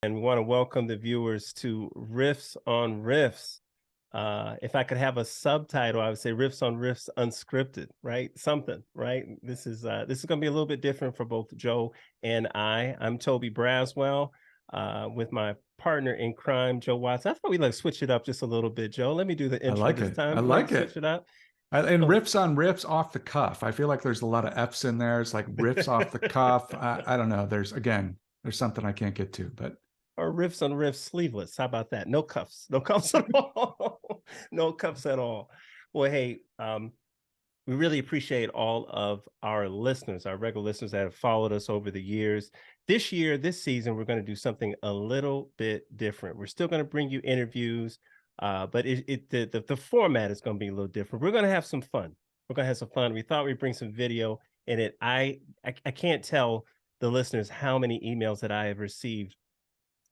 And we want to welcome the viewers to Riffs on Riffs. If I could have a subtitle, I would say Riffs on Riffs Unscripted, right? Something, right? This is going to be a little bit different for both Joe and I. I'm Toby Braswell, with my partner in crime, Joe Watson. I thought we'd like switch it up just a little bit, Joe. Let me do the intro this time. I like it. Switch it up. And riffs on riffs off the cuff. I feel like there's a lot of F's in there. It's like riffs off the cuff. I don't know. There's something I can't get to, but. Or riffs on riffs sleeveless. How about that? No cuffs. No cuffs at all. No cuffs at all. Well, hey, we really appreciate all of our listeners, our regular listeners that have followed us over the years. This season, we're going to do something a little bit different. We're still going to bring you interviews, but the format is going to be a little different. We're going to have some fun. We thought we'd bring some video in it. I can't tell the listeners how many emails that I have received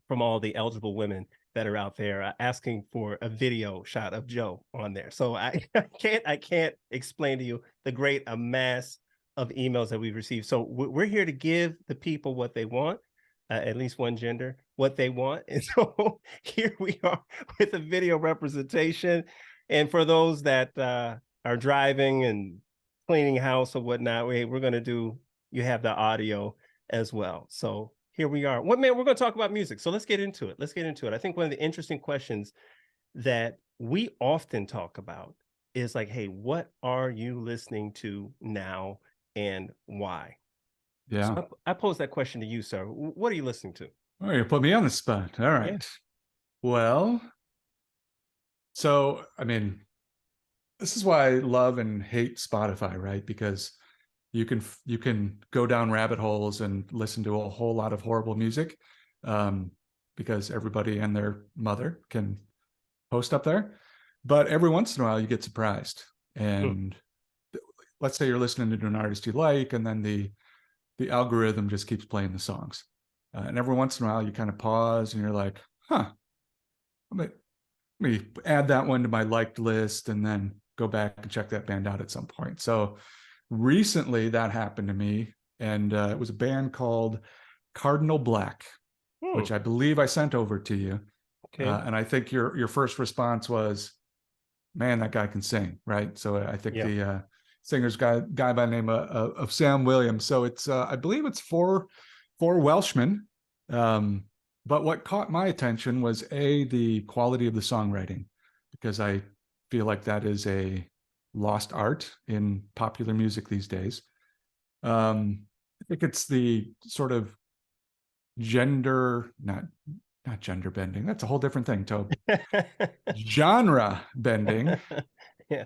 from all the eligible women that are out there asking for a video shot of Joe on there. So I can't explain to you the great amass of emails that we've received. So we're here to give the people what they want, at least one gender, what they want. And so here we are with a video representation. And for those that are driving and cleaning house or whatnot, we're going to do, you have the audio as well. So here we are. We're going to talk about music. So let's get into it. I think one of the interesting questions that we often talk about is like, hey, what are you listening to now and why? Yeah. So I pose that question to you, sir. What are you listening to? Oh, you put me on the spot. All right. Yeah. Well, so, I mean, this is why I love and hate Spotify, right? Because you can go down rabbit holes and listen to a whole lot of horrible music, because everybody and their mother can post up there. But every once in a while you get surprised, and let's say you're listening to an artist you like, and then the algorithm just keeps playing the songs, and every once in a while you kind of pause and you're like, let me add that one to my liked list, and then go back and check that band out at some point. So recently that happened to me, and it was a band called Cardinal Black, which I believe I sent over to you. Okay. And I think your first response was, man, that guy can sing, right? So I think the singer's guy by the name of Sam Williams. So it's I believe it's four Welshmen. But what caught my attention was the quality of the songwriting, because I feel like that is a lost art in popular music these days. I think it's the sort of not gender bending. That's a whole different thing, Toby. Genre bending. Yeah.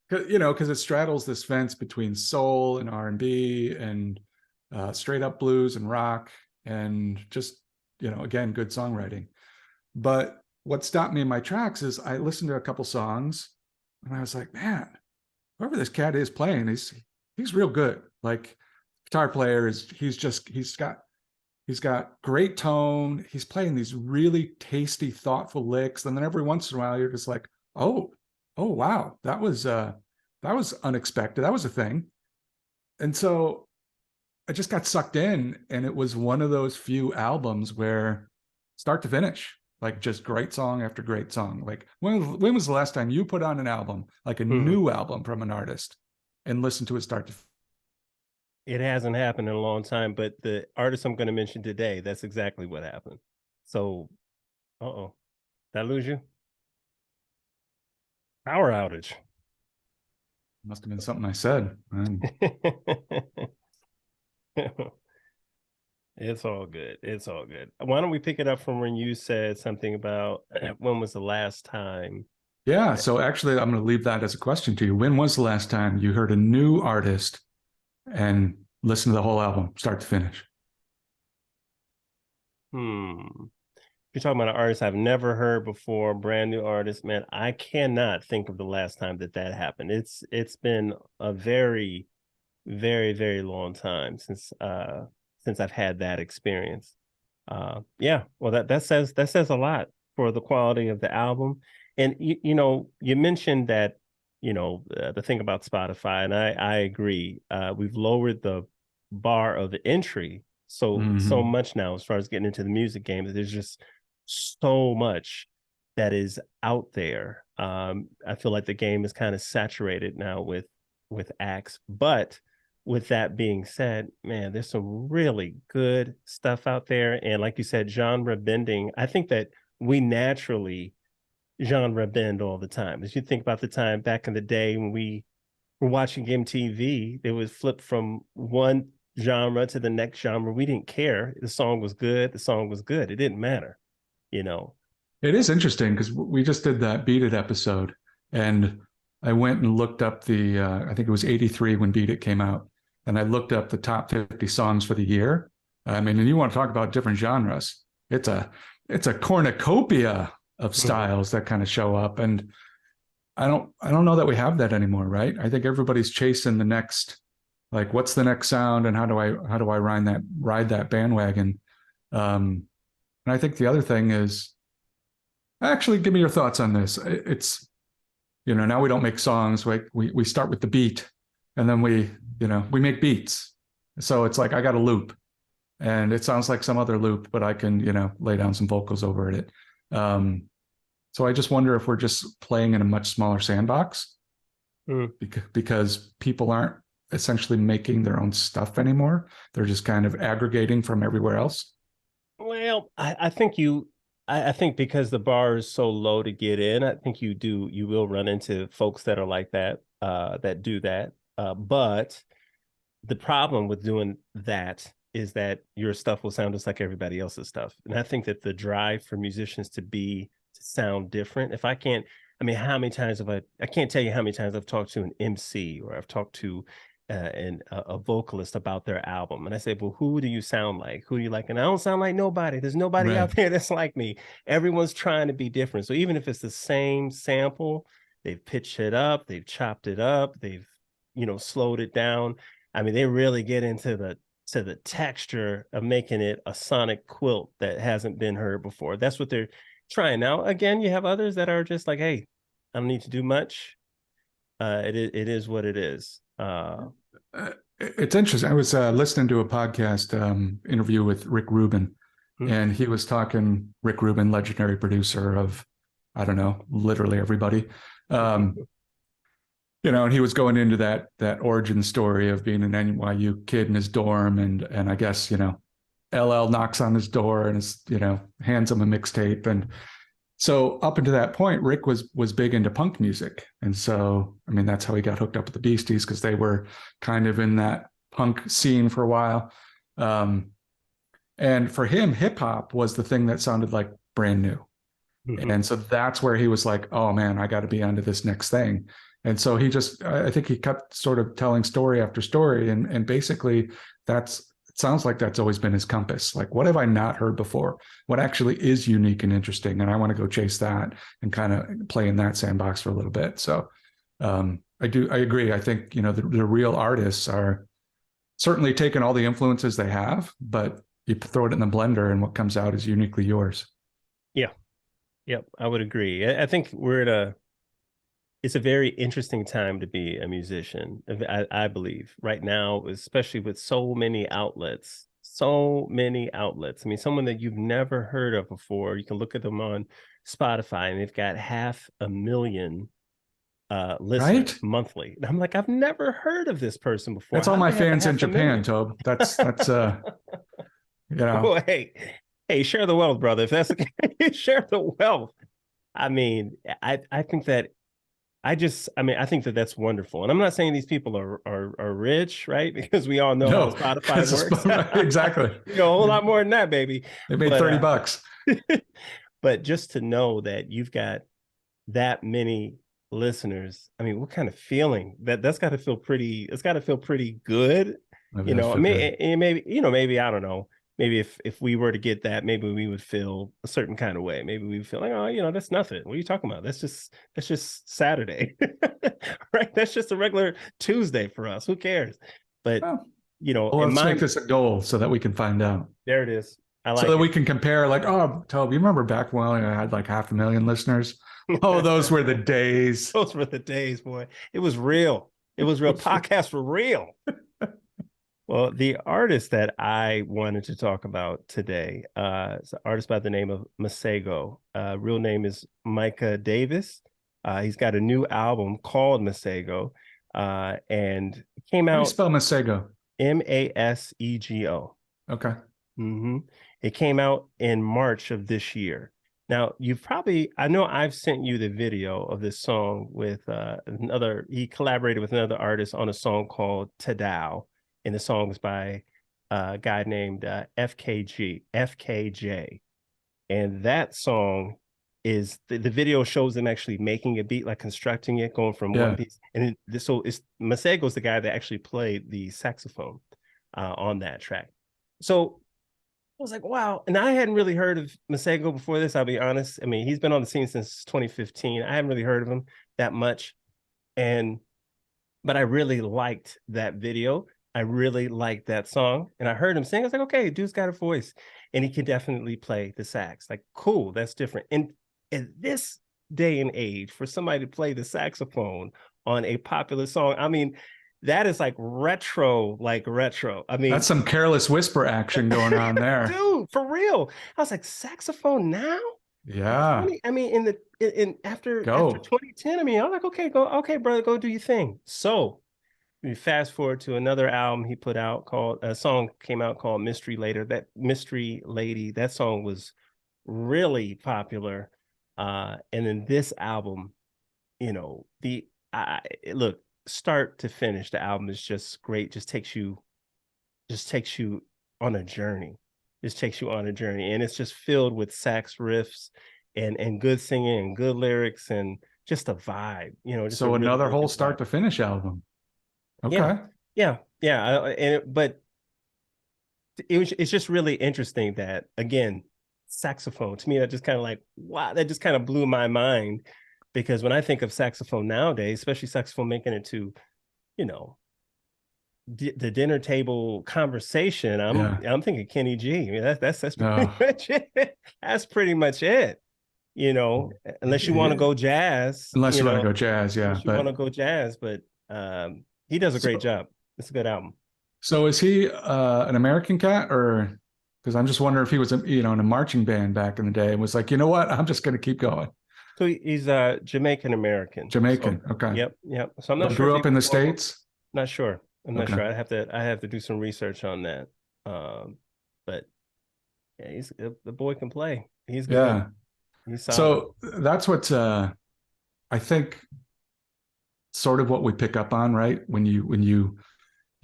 Because it straddles this fence between soul and R&B and straight up blues and rock, and just, again, good songwriting. But what stopped me in my tracks is I listened to a couple songs, and I was like, man, whoever this cat is playing, he's real good. Like, guitar player he's got great tone. He's playing these really tasty, thoughtful licks. And then every once in a while you're just like, oh wow, that was unexpected. That was a thing. And so I just got sucked in, and it was one of those few albums where start to finish, like, just great song after great song. Like, when was the last time you put on an album, like a new album from an artist, and listened to it start to finish? It hasn't happened in a long time, but the artist I'm going to mention today, that's exactly what happened. So, did I lose you? Power outage. Must have been something I said. It's all good. Why don't we pick it up from when you said something about when was the last time? Yeah, so actually I'm going to leave that as a question to you. When was the last time you heard a new artist and listened to the whole album, start to finish? You're talking about an artist I've never heard before, brand new artist, man. I cannot think of the last time that happened. It's been a very, very, very long time since I've had that experience. Well, that says a lot for the quality of the album. And you mentioned that, the thing about Spotify, and I agree. We've lowered the bar of entry so much now as far as getting into the music game. There's just so much that is out there. I feel like the game is kind of saturated now with acts. But with that being said, man, there's some really good stuff out there. And like you said, genre bending. I think that we naturally genre bend all the time. As you think about the time back in the day when we were watching MTV, they would flip from one genre to the next genre. We didn't care. The song was good. The song was good. It didn't matter, you know. It is interesting because we just did that Beat It episode, and I went and looked up the, I think it was 83 when Beat It came out, and I looked up the top 50 songs for the year. I mean, and you want to talk about different genres. It's a cornucopia of styles that kind of show up, and I don't know that we have that anymore, right? I think everybody's chasing the next, like, what's the next sound, and how do I ride that bandwagon? And I think the other thing is, actually, give me your thoughts on this. It's, now we don't make songs. We start with the beat, and then we make beats. So it's like, I got a loop, and it sounds like some other loop, but I can, lay down some vocals over it. So I just wonder if we're just playing in a much smaller sandbox because people aren't essentially making their own stuff anymore. They're just kind of aggregating from everywhere else. Well, I think because the bar is so low to get in, I think you will run into folks that are like that, that do that. But the problem with doing that is that your stuff will sound just like everybody else's stuff. And I think that the drive for musicians to sound different, how many times I can't tell you how many times I've talked to an MC or I've talked to a vocalist about their album, and I say, well, who do you sound like? Who do you like? And I don't sound like nobody. There's nobody out there that's like me. Everyone's trying to be different. So even if it's the same sample, they've pitched it up, they've chopped it up, they've slowed it down. I mean, they really get into the texture of making it a sonic quilt that hasn't been heard before. That's what they're trying. Now, again, you have others that are just like, hey, I don't need to do much. It is what it is. It's interesting. I was listening to a podcast interview with Rick Rubin, and he was talking, Rick Rubin, legendary producer of, I don't know, literally everybody. And he was going into that origin story of being an NYU kid in his dorm, and I guess, LL knocks on his door and hands him a mixtape. And so up until that point, Rick was big into punk music. And so, I mean, that's how he got hooked up with the Beasties, because they were kind of in that punk scene for a while. And for him, hip hop was the thing that sounded like brand new. And so that's where he was like, oh man, I got to be onto this next thing. And so I think he kept sort of telling story after story. And basically it sounds like that's always been his compass. Like, what have I not heard before? What actually is unique and interesting? And I want to go chase that and kind of play in that sandbox for a little bit. So I agree. I think, the real artists are certainly taking all the influences they have, but you throw it in the blender and what comes out is uniquely yours. Yeah. Yep. I would agree. I think it's a very interesting time to be a musician. I believe right now, especially with so many outlets. I mean, someone that you've never heard of before, you can look at them on Spotify and they've got 500,000 listeners monthly. And I'm like, I've never heard of this person before. That's all my fans in Japan, Toby. That's Well, hey, share the wealth, brother. If that's the case, share the wealth. I mean, I think that I think that that's wonderful. And I'm not saying these people are rich, right? Because we all know how Spotify works. Exactly. A whole lot more than that, baby. They made $30. But just to know that you've got that many listeners, I mean, what kind of feeling that's got to feel pretty, it's got to feel pretty good. Maybe, I don't know. Maybe if we were to get that, maybe we would feel a certain kind of way. Maybe we would feel like, oh, that's nothing. What are you talking about? That's just Saturday, right? That's just a regular Tuesday for us. Who cares? But let's make this a goal so that we can find out. There it is. So that we can compare, like, oh, Toby, you remember back when I had like 500,000 listeners? Oh, those were the days. Those were the days, boy. It was real. Podcasts were real. Well, the artist that I wanted to talk about today is an artist by the name of Masego. Real name is Micah Davis. He's got a new album called Masego, and it came How do you out spell Masego? Masego. Okay. Mm-hmm. It came out in March of this year. Now, you've probably, I know I've sent you the video of this song with he collaborated with another artist on a song called Tadao, and the song is by a guy named FKJ. And that song is, the video shows them actually making a beat, like constructing it, going from one Yeah. piece. And so it's Masego's the guy that actually played the saxophone on that track. So I was like, wow. And I hadn't really heard of Masego before this, I'll be honest. I mean, he's been on the scene since 2015. I haven't really heard of him that much. But I really liked that video. I really liked that song. And I heard him sing. I was like, okay, dude's got a voice. And he can definitely play the sax. Like, cool, that's different. And in this day and age, for somebody to play the saxophone on a popular song, I mean, that is like retro. I mean, That's some Careless Whisper action going on there. dude, for real. I was like, saxophone now? Yeah. I mean, after 2010, I mean, I was like, okay, brother, go do your thing. So we fast forward to another album he put out called, a song came out called Mystery Later. That Mystery Lady, that song was really popular. And then this album, you know, look, start to finish, the album is just great. Just takes you on a journey. Just takes you on a journey. And it's just filled with sax riffs and good singing and good lyrics and just a vibe, you know. Just So really, another really whole good start vibe. to finish album. Okay. Yeah. But it's just really interesting that, again, saxophone, to me, that just kind of like, wow, that just kind of blew my mind. Because when I think of saxophone nowadays, especially saxophone making it to, you know, the dinner table conversation, I'm thinking Kenny G. I mean, that's pretty much it. That's pretty much it. You know, unless you want to go jazz. Unless You you want to know, go jazz, yeah. unless you want to go jazz, but he does a great job. It's a good album. So is he an American cat, or because I'm just wondering if he was in a marching band back in the day and was like, you know what, I'm just going to keep going. So he's Jamaican American. Jamaican, So, okay. Yep. So I'm not But sure if grew he up in was the born. States. Not sure. I'm not Okay. sure. I have to do some research on that. But yeah, the boy can play. He's good. Yeah. He's solid. So that's what I think, sort of what we pick up on, right? When you're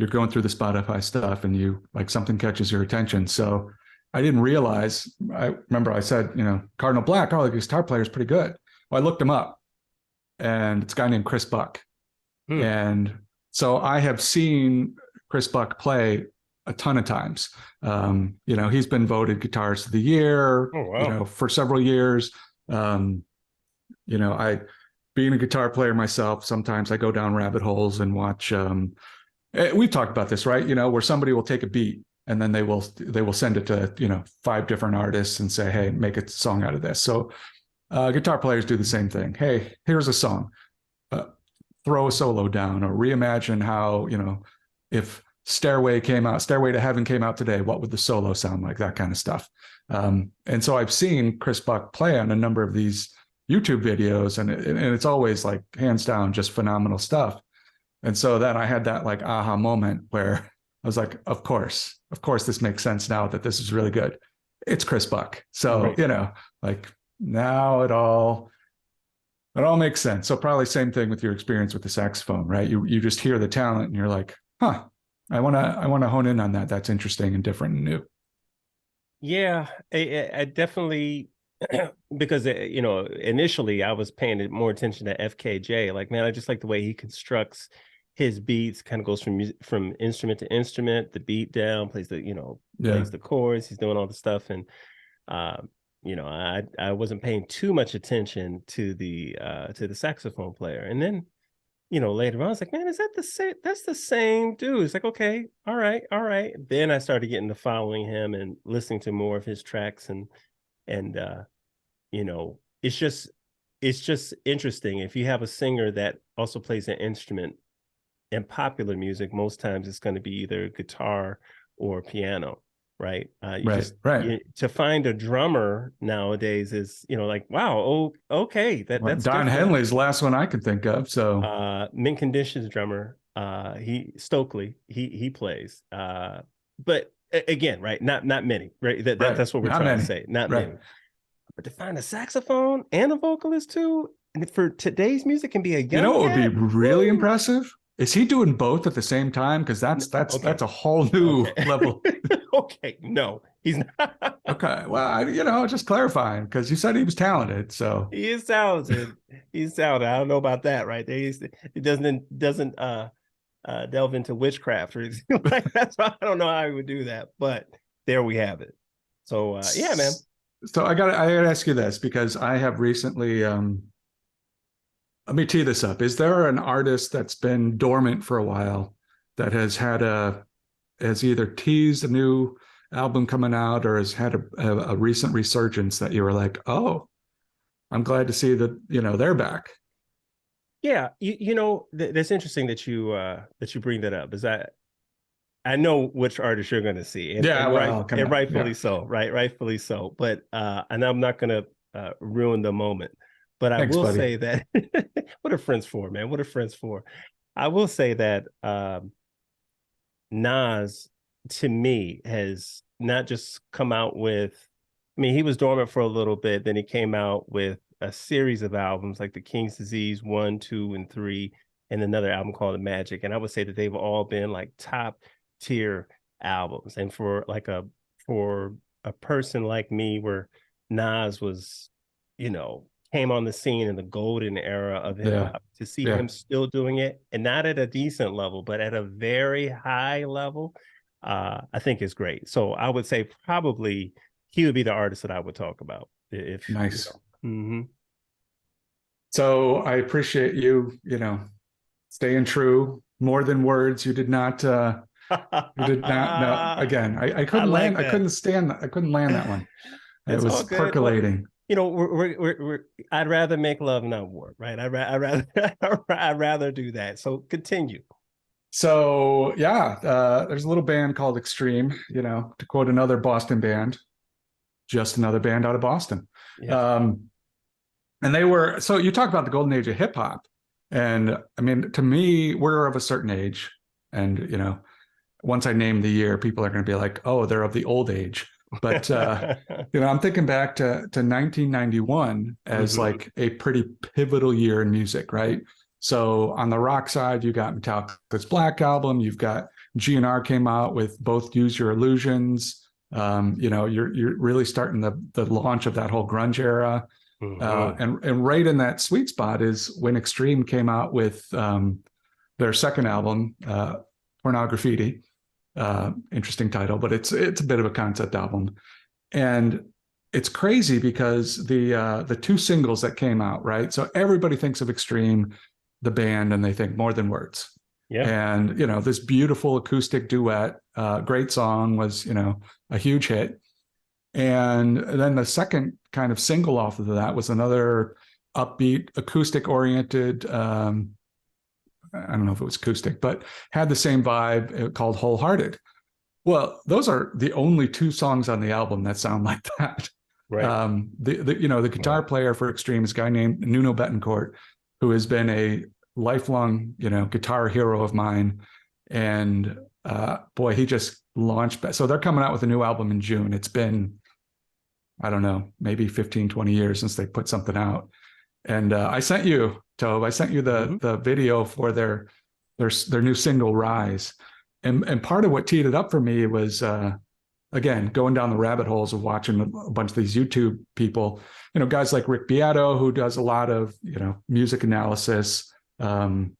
going through the Spotify stuff and you like something catches your attention. So I didn't realize, I remember I said, Cardinal Black, oh, the guitar player is pretty good. Well, I looked him up, and it's a guy named Chris Buck. And so I have seen Chris Buck play a ton of times. He's been voted Guitarist of the Year, Oh, wow. for several years. I, being a guitar player myself, sometimes I go down rabbit holes and watch. We've talked about this, right? Where somebody will take a beat and then they will send it to 5 different artists and say, hey, make a song out of this. So guitar players do the same thing. Hey, here's a song. Throw a solo down, or reimagine how, if Stairway to Heaven came out today, what would the solo sound like? That kind of stuff. And so I've seen Chris Buck play on a number of these YouTube videos, and it's always like hands down just phenomenal stuff. And so then I had that like aha moment where I was like, of course this makes sense now that this is really good. It's Chris Buck. So, Right. like now it all makes sense. So probably same thing with your experience with the saxophone, right? You just hear the talent and you're like, huh, I want to hone in on that. That's interesting and different and new. Yeah, I definitely, because initially I was paying more attention to FKJ. Like, man, I just like the way he constructs his beats. Kind of goes from instrument to instrument, the beat down, plays the chords. He's doing all the stuff, and I wasn't paying too much attention to the saxophone player. And then, later on, I was like, man, is that the same? That's the same dude. It's like, okay, all right. Then I started getting to following him and listening to more of his tracks, and it's just interesting if you have a singer that also plays an instrument. in popular music, most times it's going to be either guitar or piano, right? To find a drummer nowadays is, like, wow, oh, okay, that's Don different. Henley's the last one I could think of. So Mint Conditions drummer, Stokely, he plays. But again, right, not many, right? That's what we're trying to say, not many. But to find a saxophone and a vocalist too, and for today's music, can be a young what would be really Woo! impressive? Is he doing both at the same time? Because that's a whole new level. Okay, no, he's not. Okay, well, just clarifying, because you said he was talented, so he is talented. He's talented. I don't know about that, right? It doesn't delve into witchcraft or anything like that. So I don't know how he would do that, but there we have it. So yeah, man. So I gotta ask you this, because I have recently. Let me tee this up. Is there an artist that's been dormant for a while that has either teased a new album coming out or has had a recent resurgence that you were like, oh, I'm glad to see that, they're back? Yeah, that's interesting that you bring that up. Is that I know which artist you're going to see, and rightfully so, right? Rightfully so. But and I'm not going to ruin the moment. But I will say that what are friends for, man? What are friends for? I will say that Nas, to me, has not just come out with, I mean, he was dormant for a little bit, then he came out with a series of albums like The King's Disease 1, 2, and 3, and another album called The Magic. And I would say that they've all been like top tier albums. And for a person like me, where Nas was, came on the scene in the golden era of hip hop, to see him still doing it, and not at a decent level, but at a very high level, I think is great. So I would say probably he would be the artist that I would talk about. If nice. So I appreciate you, staying true. More than words. You did not. You did not. No. Again, I couldn't land. I couldn't stand. I couldn't land that one. It was percolating. I'd rather make love, not war, right? I'd rather do that. So continue. So there's a little band called Extreme, to quote another Boston band, just another band out of Boston. Yeah. And they were, so you talk about the golden age of hip hop. And I mean, to me, we're of a certain age. And, once I name the year, people are going to be like, oh, they're of the old age. But, I'm thinking back to 1991 as like a pretty pivotal year in music, right? So on the rock side, you got Metallica's Black Album, you've got GNR came out with both Use Your Illusions. You're really starting the launch of that whole grunge era. And right in that sweet spot is when Extreme came out with their second album, Pornography. Interesting title, but it's a bit of a concept album. And it's crazy because the two singles that came out, right? So everybody thinks of Extreme, the band, and they think More Than Words. Yeah. And, this beautiful acoustic duet, great song, was, a huge hit. And then the second kind of single off of that was another upbeat, acoustic oriented, I don't know if it was acoustic, but had the same vibe, called Wholehearted. Well, those are the only two songs on the album that sound like that. Right. The guitar player for Extreme is a guy named Nuno Bettencourt, who has been a lifelong, guitar hero of mine. And boy, he just launched. So they're coming out with a new album in June. It's been, I don't know, maybe 15, 20 years since they put something out. And I sent you, Toby, the video for their new single, Rise. And part of what teed it up for me was, again, going down the rabbit holes of watching a bunch of these YouTube people, guys like Rick Beato, who does a lot of, music analysis. And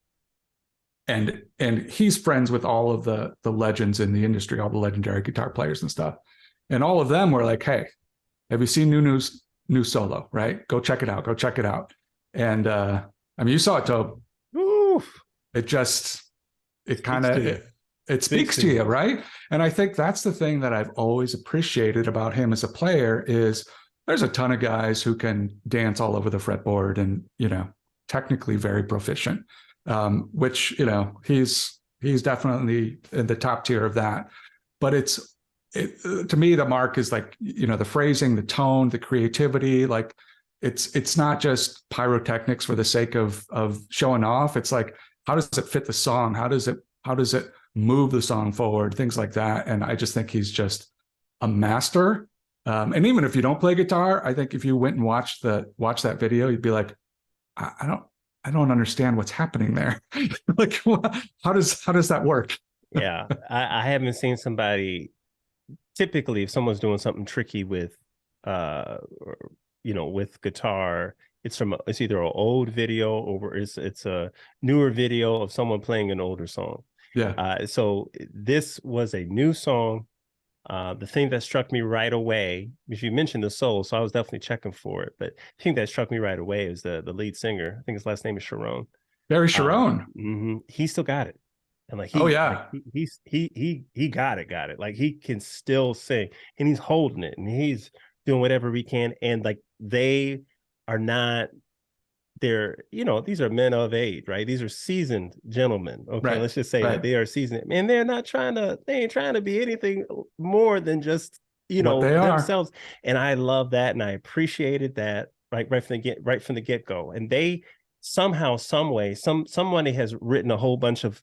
he's friends with all of the legends in the industry, all the legendary guitar players and stuff. And all of them were like, hey, have you seen Nuno's new solo, right? Go check it out. And you saw it, Toby. Oof. It speaks to you, right? And I think that's the thing that I've always appreciated about him as a player is there's a ton of guys who can dance all over the fretboard and, technically very proficient. which, you know, he's definitely in the top tier of that. But to me, the mark is like, you know, the phrasing, the tone, the creativity. Like it's not just pyrotechnics for the sake of showing off. It's like, how does it fit the song? How does it move the song forward? Things like that. And I just think he's just a master. And even if you don't play guitar, I think if you went and watched that video, you'd be like, I don't understand what's happening there. Like, how does that work? Yeah, I haven't seen somebody. Typically, if someone's doing something tricky with, with guitar, it's either an old video or it's a newer video of someone playing an older song. Yeah. So this was a new song. The thing that struck me right away, because you mentioned the soul, so I was definitely checking for it. But the thing that struck me right away is the lead singer. I think his last name is Sharon. Barry Sharon. He still got it. And like he got it. Like he can still sing and he's holding it and he's doing whatever he can. And like they are not, these are men of age, right? These are seasoned gentlemen. Okay, right. Let's just say that they are seasoned, and they ain't trying to be anything more than just themselves. And I love that, and I appreciated that right from the get go. And they somehow, some way, somebody has written a whole bunch of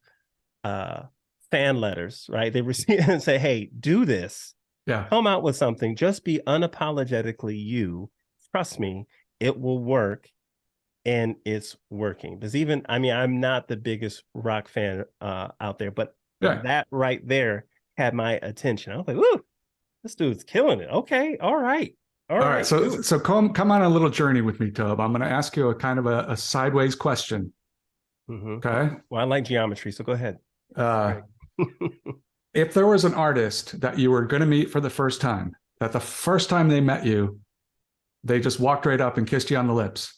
fan letters, right? They receive and say, "Hey, do this. Yeah, come out with something. Just be unapologetically you. Trust me, it will work." And it's working. Because I'm not the biggest rock fan out there, but that right there had my attention. I was like, "Ooh, this dude's killing it." Okay, all right. So come on a little journey with me, Tob. I'm going to ask you a kind of a sideways question. Mm-hmm. Okay. Well, I like geometry, so go ahead. If there was an artist that you were going to meet for the first time, that the first time they met you, they just walked right up and kissed you on the lips,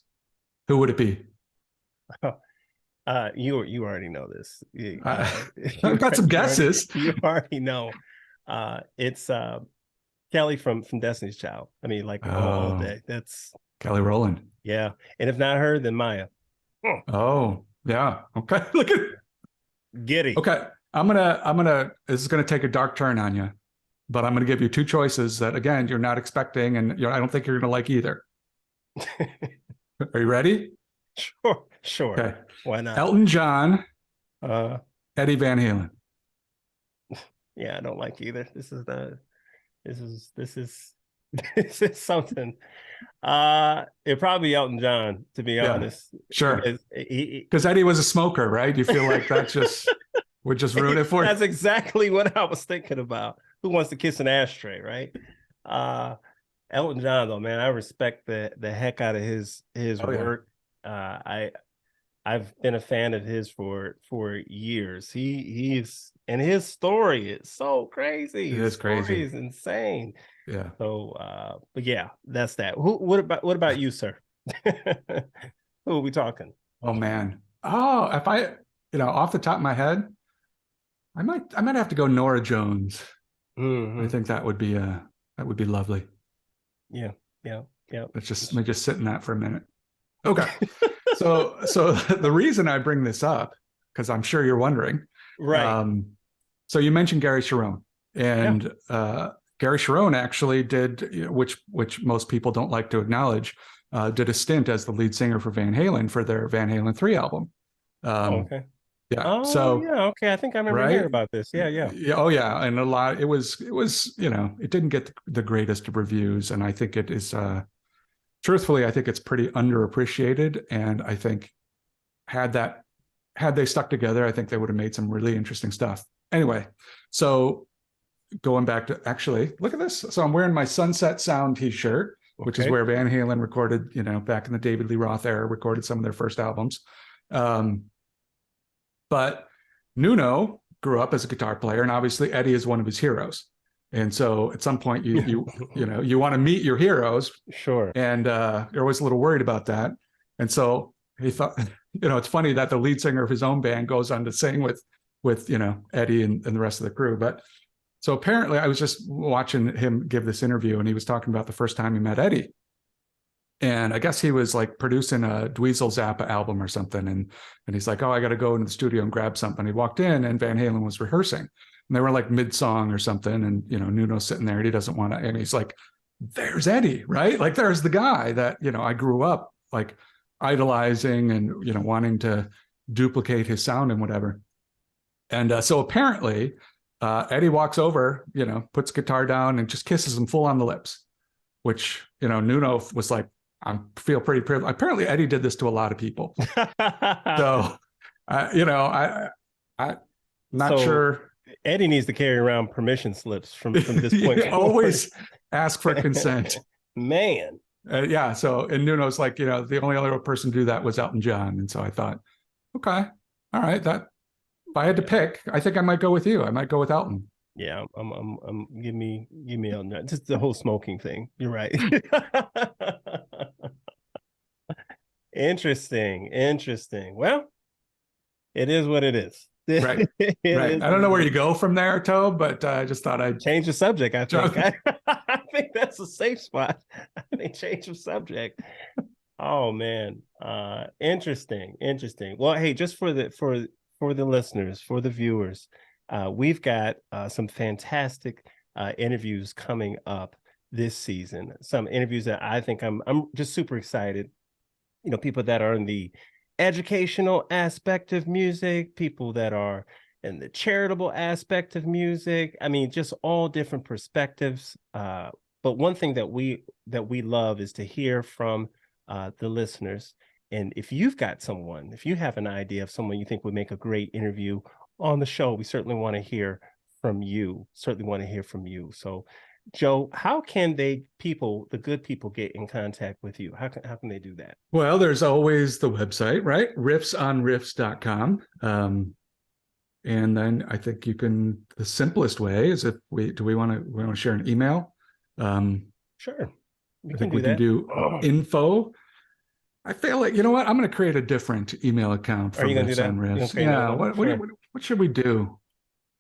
who would it be? You already know this. I've got some guesses. You already know. It's Kelly from Destiny's Child. All day. That's Kelly Rowland. Yeah, and if not her, then Maya. Oh, yeah. Okay. Look at Giddy. Okay, I'm gonna. This is gonna take a dark turn on you, but I'm gonna give you two choices that, again, you're not expecting, and I don't think you're gonna like either. Are you ready? Sure. Okay. Why not? Elton John, Eddie Van Halen. Yeah, I don't like either. This is something. It'd probably be Elton John, to be honest. Sure. Because Eddie was a smoker, right? You feel like that would just ruin it for you? That's exactly what I was thinking about. Who wants to kiss an ashtray, right? Elton John, though, man, I respect the heck out of his work. Yeah. I've been a fan of his for years. He's and his story is so crazy. It is crazy. It's insane. Yeah. So, but yeah, that's that. What about you, sir? Who are we talking? Oh man. Oh, if I, off the top of my head, I might have to go Norah Jones. Mm-hmm. I think that would be lovely. Yeah. Let me just sit in that for a minute. Okay. So the reason I bring this up, because I'm sure you're wondering, right? So you mentioned Gary Sharon, and Gary Sharon actually did, which most people don't like to acknowledge, did a stint as the lead singer for Van Halen for their Van Halen 3 album. Okay. Yeah. Oh, yeah. Okay. I think I remember hearing about this. Yeah. Oh, yeah. And it was, it didn't get the greatest of reviews. And I think it is, truthfully, I think it's pretty underappreciated. And I think had they stuck together, I think they would have made some really interesting stuff. Anyway, so going back to, actually, look at this. So I'm wearing my Sunset Sound t-shirt, which is where Van Halen recorded, back in the David Lee Roth era, recorded some of their first albums. But Nuno grew up as a guitar player, and obviously Eddie is one of his heroes. And so at some point you want to meet your heroes. Sure. And you're always a little worried about that. And so he thought, it's funny that the lead singer of his own band goes on to sing with Eddie and the rest of the crew. But so apparently I was just watching him give this interview, and he was talking about the first time he met Eddie. And I guess he was like producing a Dweezil Zappa album or something. And he's like, oh, I got to go into the studio and grab something. He walked in and Van Halen was rehearsing. And they were like mid-song or something. And, Nuno's sitting there and he doesn't want to. And he's like, there's Eddie, right? Like, there's the guy that, I grew up like idolizing and, wanting to duplicate his sound and whatever. And so apparently Eddie walks over, puts guitar down and just kisses him full on the lips, which, Nuno was like, I feel pretty privileged. Apparently Eddie did this to a lot of people. So, I'm not sure. Eddie needs to carry around permission slips from this point forward. Always ask for consent. Man. Yeah. So, and Nuno's like, the only other person to do that was Elton John. And so I thought, okay, all right, if I had to pick, I think I might go with you. I might go with Elton. Yeah, I'm give me Elton John. Just the whole smoking thing. You're right. Interesting. Well, it is what it is. Right. Right. I don't know where you go from there, Tobe, but I just thought I'd change the subject. I think I think that's a safe spot. I think change the subject. Oh man. Interesting. Well, hey, just for the listeners, for the viewers, we've got some fantastic interviews coming up this season. Some interviews that I think I'm just super excited. People that are in the educational aspect of music, people that are in the charitable aspect of music. I mean, just all different perspectives. But one thing that we love is to hear from the listeners. And if you've got someone, if you have an idea of someone you think would make a great interview on the show, we certainly want to hear from you. So, Joe, how can the good people, get in contact with you? How can they do that? Well, there's always the website, right? riffsonriffs.com. And then I think the simplest way is if we want to share an email. Sure. I think we can do info. I feel like, you know what? I'm going to create a different email account for Riffs on Riffs. Yeah. What should we do?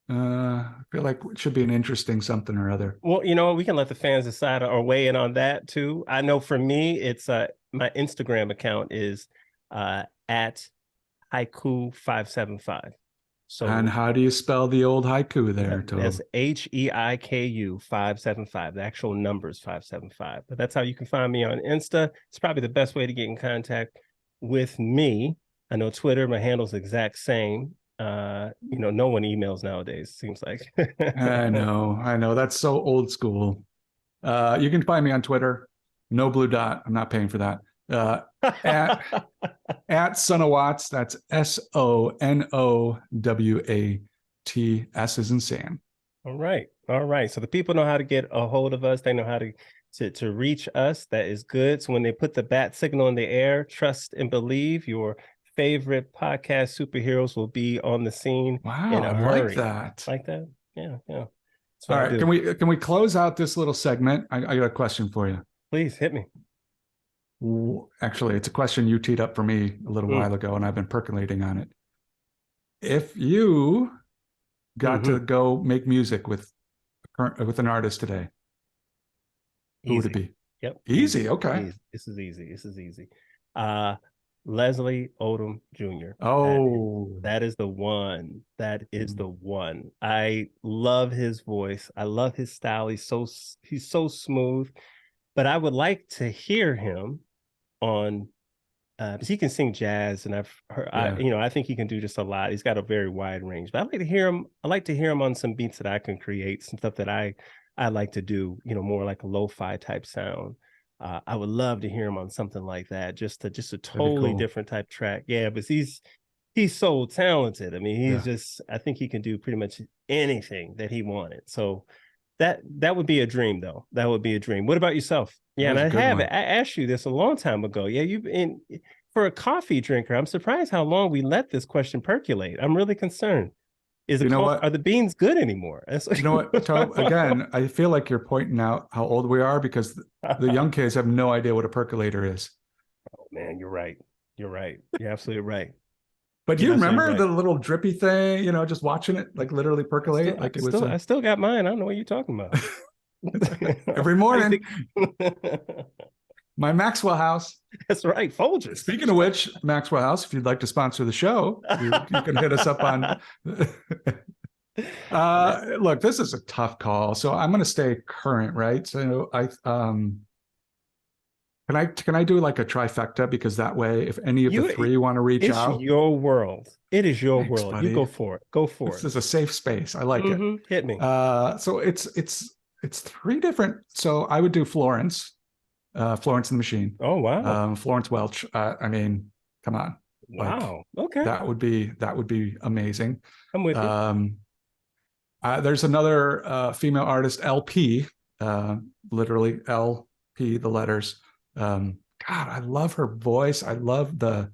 I feel like it should be an interesting something or other. Well, we can let the fans decide or weigh in on that too. I know for me, it's my Instagram account is at haiku575. So, and how do you spell the old haiku there, Toby? That's HEIKU 575. The actual number is 575. But that's how you can find me on Insta. It's probably the best way to get in contact with me. I know Twitter, my handle's the exact same. No one emails nowadays, seems like. I know. That's so old school. You can find me on Twitter. No blue dot. I'm not paying for that. At Son of Watts. That's SONOWAT. S as in Sam. All right. So the people know how to get a hold of us. They know how to reach us. That is good. So when they put the bat signal in the air, trust and believe your favorite podcast superheroes will be on the scene. Wow, I like that. Like that? Yeah. All right. Can we close out this little segment? I got a question for you. Please hit me. Actually, it's a question you teed up for me a little while ago, and I've been percolating on it. If you got to go make music with an artist today, who would it be? Yep. Easy. Okay. Easy. This is easy. Leslie Odom Jr. Oh, that is the one. That is the one. I love his voice. I love his style. He's so smooth. But I would like to hear him on because he can sing jazz, and I've heard, I think he can do just a lot. He's got a very wide range. But I like to hear him. I like to hear him on some beats that I can create, some stuff that I like to do. More like a lo-fi type sound. I would love to hear him on something like that. Just a totally different type track. Yeah, but he's so talented. I mean, he's just. I think he can do pretty much anything that he wanted. So that would be a dream, though. That would be a dream. What about yourself? Yeah, and I asked you this a long time ago. Yeah, you've been for a coffee drinker. I'm surprised how long we let this question percolate. I'm really concerned. Are the beans good anymore? You know what, Tobe? Again, I feel like you're pointing out how old we are because the young kids have no idea what a percolator is. Oh man, you're right. You're absolutely right. But you remember the little drippy thing, just watching it like literally percolate? I still got mine. I don't know what you're talking about. Every morning. My Maxwell House. That's right, Folgers. Speaking of which, Maxwell House, if you'd like to sponsor the show, you can hit us up on. Look, this is a tough call, so I'm going to stay current, right? So can I do like a trifecta, because that way, if any of the three want to reach out, it's your world. It is your Thanks, world. buddy. You go for it. Go for it. This is a safe space. I like it. Hit me. So it's three different. So I would do Florence and the Machine. Oh wow. Florence Welch. I mean, come on. Wow. Okay. That would be amazing. I'm with you. There's another female artist, LP, literally LP, the letters. God, I love her voice. I love the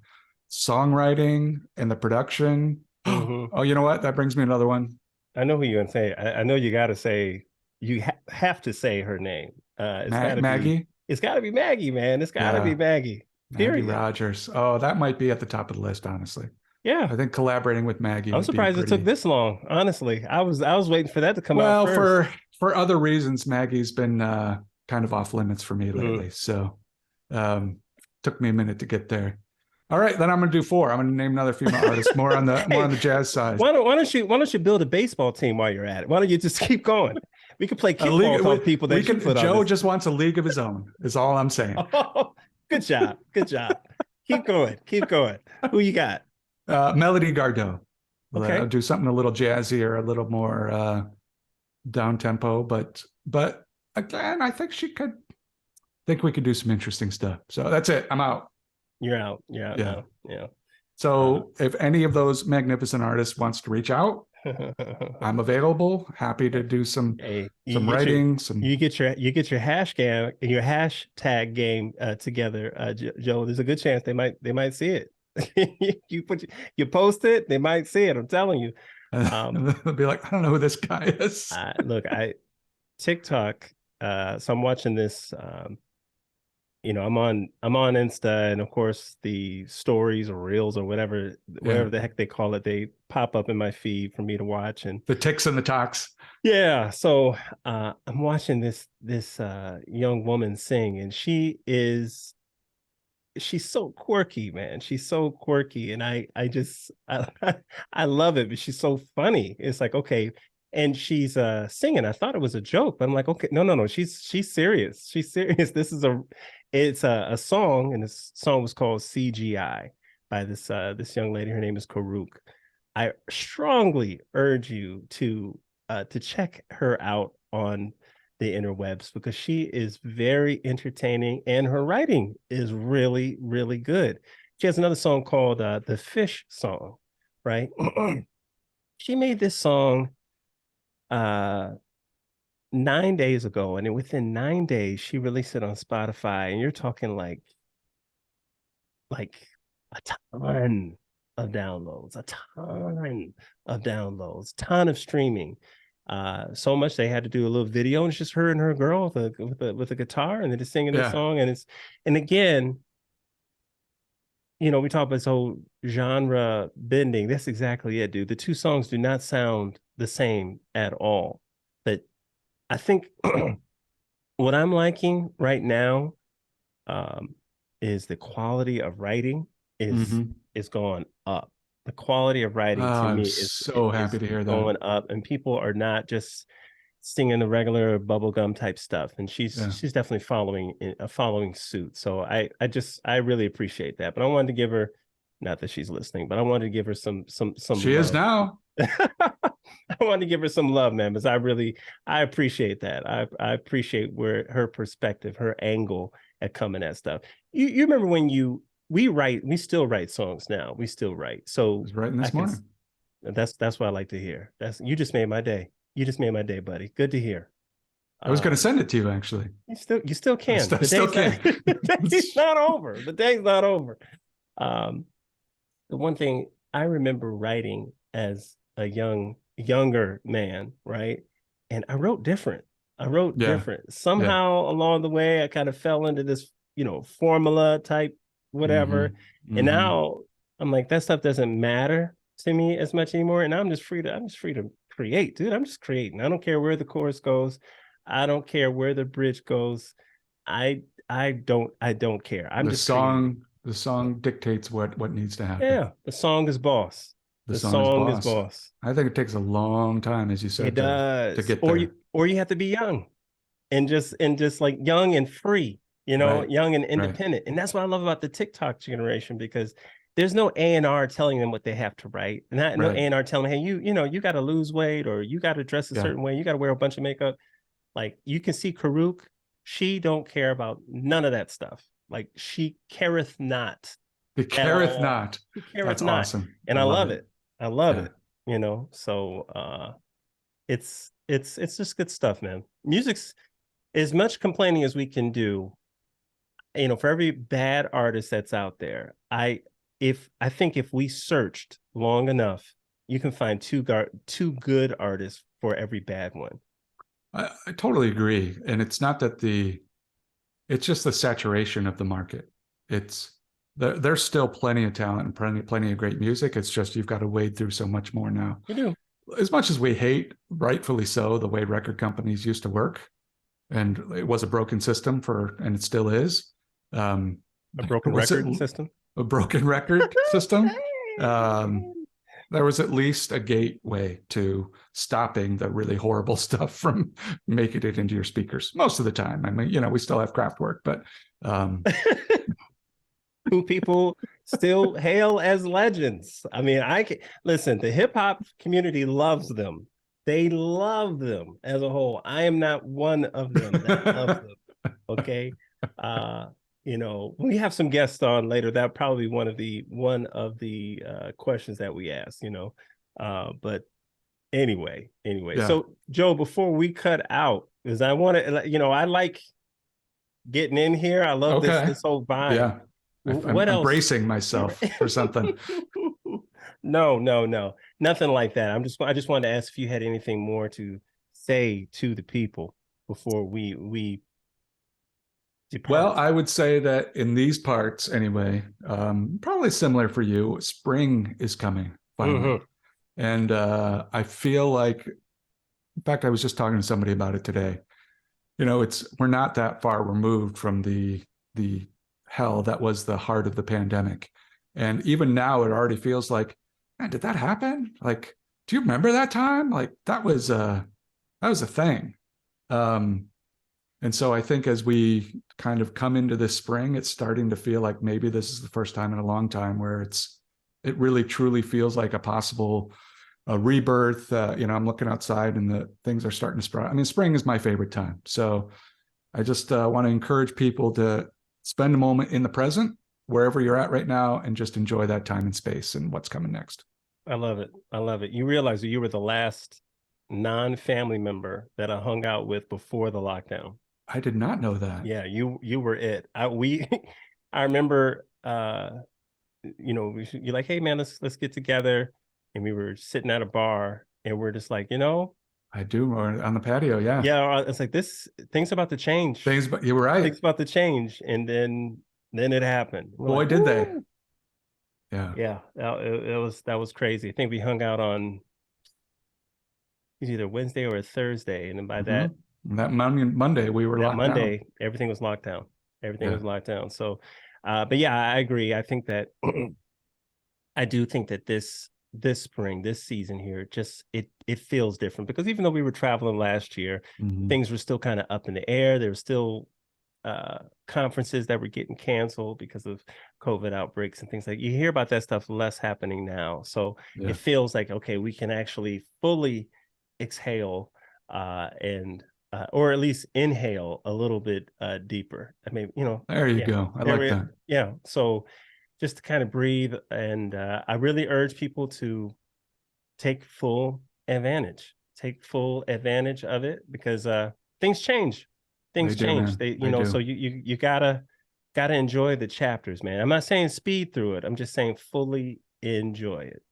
songwriting and the production. Oh, you know what? That brings me another one. I know who you're gonna say. I know you got to say. You have to say her name. Maggie. It's got to be Maggie, man. It's got to be Maggie. Maggie Rogers. Oh, that might be at the top of the list, honestly. Yeah, I think collaborating with Maggie. I'm surprised it took this long. Honestly, I was waiting for that to come out first. Well, for other reasons, Maggie's been kind of off limits for me lately. So took me a minute to get there. All right, then I'm going to do 4. I'm going to name another female artist, more on the jazz side. Why don't you build a baseball team while you're at it? Why don't you just keep going? We could play kickball with people that you put on. Joe just wants a league of his own. Is all I'm saying. Oh, good job. Keep going. Who you got? Melody Gardot. Okay. I'll do something a little jazzier, a little more down tempo, but again, I think we could do some interesting stuff. So that's it. I'm out. You're out. Yeah. So if any of those magnificent artists wants to reach out, I'm available. Happy to do some writing. You get your hashtag game together, Joe. There's a good chance they might see it. you post it, they might see it. I'm telling you. They'll be like, I don't know who this guy is. TikTok. So I'm watching this. I'm on Insta, and of course the stories or reels or whatever the heck they call it, they pop up in my feed for me to watch, and the ticks and the talks. Yeah. So I'm watching this young woman sing, and she's so quirky, man. She's so quirky, and I love it. But she's so funny. It's like, okay. And she's singing. I thought it was a joke, but I'm like, okay, no. She's serious. She's serious. It's a song, and this song was called CGI by this young lady. Her name is Corook. I strongly urge you to check her out on the interwebs, because she is very entertaining and her writing is really, really good. She has another song called the Fish Song, right? She made this song 9 days ago, and then within 9 days she released it on Spotify, and you're talking like a ton of downloads, ton of streaming, so much they had to do a little video, and it's just her and her girl with a guitar, and they're just singing the song. And again, we talk about this whole genre bending. That's exactly it, dude. The two songs do not sound the same at all. But I think what I'm liking right now is the quality of writing is going up. The quality of writing to me is so happy to hear that, going up, and people are not just singing the regular bubblegum type stuff. And she's definitely following suit. So I really appreciate that. But I wanted to give her, not that she's listening, but I wanted to give her some she love. Is now. I wanted to give her some love, man, because I appreciate that. I appreciate her perspective, her angle at coming at stuff. You remember when we still write songs now. We still write. So I was writing this morning. That's what I like to hear. You just made my day. You just made my day, buddy. Good to hear. I was going to send it to you, actually. You still can. Still can. The day's not over. The day's not over. The one thing I remember writing as a younger man, right? And I wrote different. Somehow along the way, I kind of fell into this, formula type, whatever. And now I'm like, that stuff doesn't matter to me as much anymore. And I'm just free to create, dude. I'm just creating. I don't care where the chorus goes. I don't care where the bridge goes. I don't care. I'm the just song. The song dictates what needs to happen. yeah, the song is boss. The The song is song is boss. boss. I think it takes a long time, as you It said, to does. get there. Or you have to be young and just like young and free, Right. young and Right. independent. And that's what I love about the TikTok generation, because there's no A&R telling them what they have to write. Not no Right. A&R telling them, hey, you got to lose weight, or you got to dress a Yeah. certain way. You got to wear a bunch of makeup. Like, you can see Corook, she don't care about none of that stuff. Like, she careth not It at careth all. not. She careth That's not. awesome. And I I love love it. it. I love Yeah. it. So it's just good stuff, man. Music's, as much complaining as we can do, for every bad artist that's out there, I think if we searched long enough, you can find two good artists for every bad one. I totally agree. And it's not that it's just the saturation of the market. It's there's still plenty of talent and plenty of great music. It's just you've got to wade through so much more now. You do. As much as we hate, rightfully so, the way record companies used to work, and it was a broken system and it still is. A broken record system. A broken record system. There was at least a gateway to stopping the really horrible stuff from making it into your speakers most of the time. I mean, we still have Kraftwerk, but who people still hail as legends. I mean, listen, the hip hop community loves them. They love them as a whole. I am not one of them that loves them. Okay. We have some guests on later. That'll probably be one of the questions that we ask, but anyway. Yeah. So Joe, before we cut out, because I want to, I like getting in here. I love this whole vibe. Yeah. I'm bracing myself for something. No, nothing like that. I just wanted to ask if you had anything more to say to the people before we depart. Well, I would say that in these parts anyway, probably similar for you, spring is coming finally. And I feel like, in fact, I was just talking to somebody about it today. We're not that far removed from the hell that was the heart of the pandemic. And even now it already feels like, man, did that happen? Like, do you remember that time? Like, that was a thing. And so I think as we kind of come into this spring, it's starting to feel like maybe this is the first time in a long time where it really truly feels like a possible rebirth. I'm looking outside and the things are starting to sprout. I mean, spring is my favorite time. So I just want to encourage people to spend a moment in the present, wherever you're at right now, and just enjoy that time and space and what's coming next. I love it. You realize that you were the last non-family member that I hung out with before the lockdown. I did not know that. Yeah, you were it. I remember, you're like, hey man, let's get together, and we were sitting at a bar, and we're just like, I do, or on the patio, yeah. Yeah, it's like things about to change. But you were right. Things about to change, and then it happened. Boy, like, did they! Yeah, that was crazy. I think we hung out on either Wednesday or a Thursday, and then by that Monday we were locked down. Everything was locked down. Everything was locked down. So, but yeah, I agree. I think that I do think that this spring, this season here, just it feels different, because even though we were traveling last year, things were still kind of up in the air. There were still conferences that were getting canceled because of COVID outbreaks and things like. You hear about that stuff less happening now. So it feels like, okay, we can actually fully exhale and or at least inhale a little bit deeper. I mean, there you go. I like that. Yeah. So just to kind of breathe. And I really urge people to take full advantage of it, because things change. Things change. They so you gotta enjoy the chapters, man. I'm not saying speed through it. I'm just saying fully enjoy it.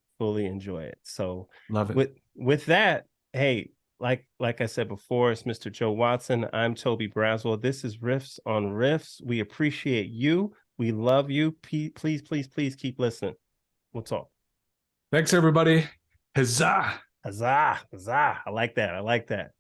So love it. With that, hey, like I said before, it's Mr. Joe Watson. I'm Toby Braswell. This is Riffs on Riffs. We appreciate you. We love you. Please keep listening. We'll talk. Thanks, everybody. Huzzah. Huzzah. I like that.